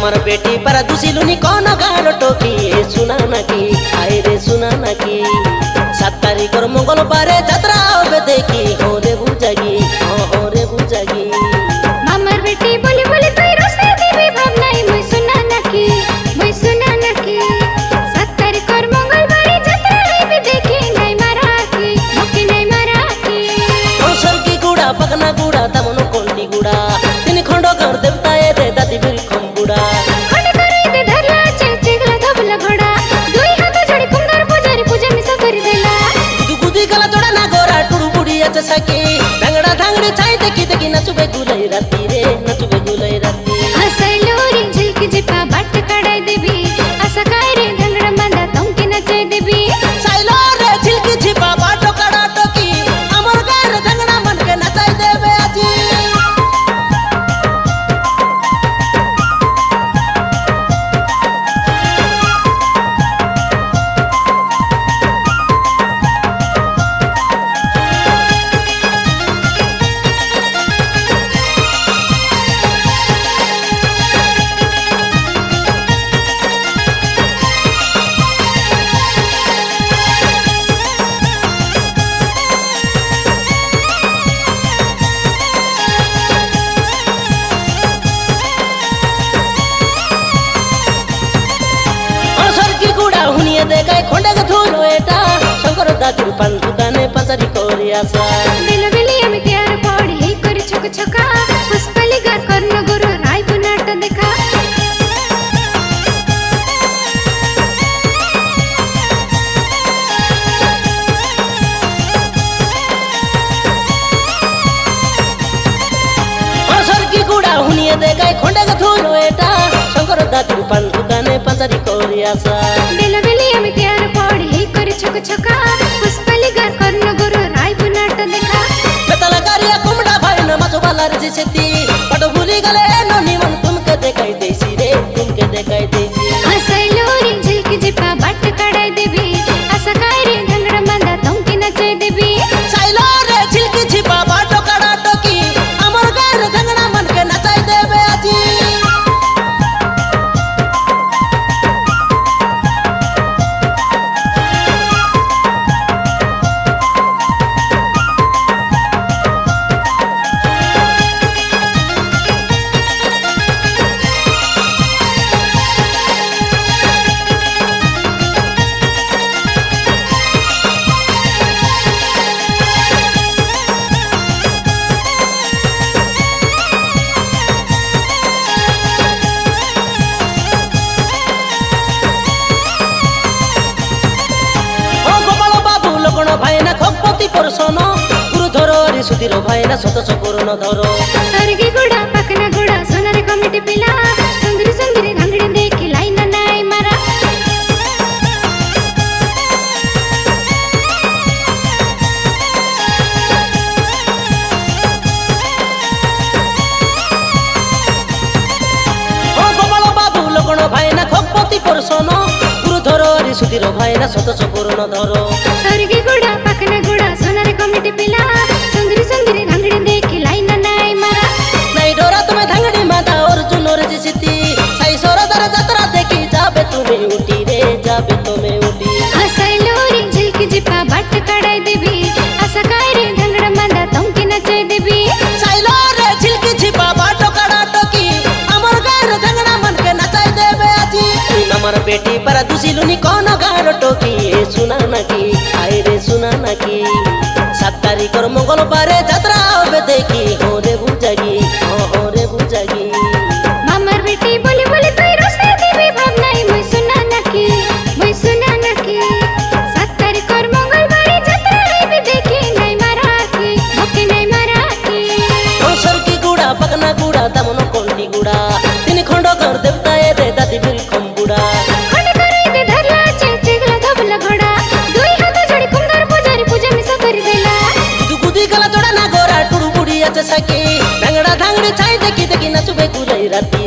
नमर बेटी पर दुसिलुनी कौन गालो टोकी सुना ना की आए रे सुना ना की 7 तारीख और मंगलवार यात्रा आवे देखी हो रे बुझागी हो रे बुझागी नमर बेटी बोली बोली तई रस्ते देवी भावना मुई सुना ना की 7 तारीख और मंगलवार यात्रा आवे देखी नहीं मारा की मुकी नहीं मारा की औसर की गुड़ा पकना गुड़ा तमनो कोंडी गुड़ा तीन खंडो कर देवता ए रे दादी बिल खंबुड़ा खंड करे दे धरला चिगला धबला घोड़ा दुई हाथ जोड़ी कुंदर पुजारी पूजा मिसा कर देला दुगुदी गला जोड़ा ना गोरा टुडू बुड़ी अच्छा सके ढंगड़ा ढंगड़ी छाई देखी देखी नचुबे गुलई राती रे नचुबे गुलई राती हसैलो रे झिलकी जिपा बाट कडाई देबी असा काय रे ढंगड़ा मंदा तमकी नचाई देबी साइलो रे झिलकी छिपा बाटो कड़ा टोकी अमर गार ढंगड़ा मन के नचाई देबे आजी देखाय खोंडे धुरो एटा शंकर दादू पंतु दाने पंचरी कोरियासा बेला बेली आमी त्यार पड़ी हे करी छक छका पुष्पली गार कर्ण गुरु राय बुनाट देखा असर की गुड़ा हुनिए देखाय खोंडे धुरो एटा शंकर दादू पंतु दाने पंचरी कोरियासा बेला बेली आमी त्यार पड़ी हे करी छक छका पुष्पली गार कर्ण गुरु राय बुनाट देखा बेतला कारिया कुमड़ा भाई न मचो वाला रे सेती पटो भूली गले नो निमन तुमके देखाई देसी रे तुमके देखाई देसी हसैलो रे झिलकी जिपा बाट कडाई देबी असा काय रे ढंगड़ा मंदा तमकी नचाई देबी साइलो रे झिलकी छिपा बाटो कड़ा टोकी अमर गार ढंगड़ा मन के नचाई देबे आजी भाईना खपति परसन गुरु धरो रे सुधीर भाईना सतस पूर्ण धरो सरगी गुड़ा पकना गुड़ा सोनारे कमिटी पिला सुंदरी सुंदरी ढंगड़ी देखी लाइन नाई मारा ओ गोपाल बाबू लोकण भाईना खपति परसन गुरु धरो रे सुधीर भाईना सतस पूर्ण धरो सरगी गुड़ा पकना गुड़ा सोनारे कमिटी पिला सुंदरी सुंदरी ढंगड़ी देखी लाइन नाई मारा नहीं डरा तुम्हें ढंगड़ी माता और चुनोर जिसती साई सोरा दर जतरा देखी जाबे तुम्हें उठी रे जाबे तुम्हें उठी हसैलो रे झिलकी जिपा बाट कडाई देबी असा काय रे ढंगड़ा मंदा तमकी नचाई देबी साइलो रे झिलकी छिपा बाटो कड़ा टोकी अमर गार ढंगड़ा मन के नचाई देबे आजी नमर बेटी पर दुसिलुनी कौन गार टोकी सुना ना की आए रे सुना ना की 7 तारीख और मंगलवार यात्रा आवे देखी हो रे बुझागी हो रे बुझागी नमर बेटी बोली बोली तई रस्ते देवी भावना मुई सुना ना की 7 तारीख और मंगलवार यात्रा आवे देखी नहीं मारा की मुकी नहीं मारा की औसर की गुड़ा पकना गुड़ा तमनो कोंडी गुड़ा तीन खंडो कर देवता ए रे दादी बिल खंबुड़ा खंड करे दे धरला चिगला धबला घोड़ा दुई हाथ जोड़ी कुंदर पुजारी पूजा मिसा कर देला दुगुदी गला जोड़ा ना गोरा टुडू बुड़ी अच्छा सके ढंगड़ा ढंगड़ी छाई देखी देखी नचुबे गुलई राती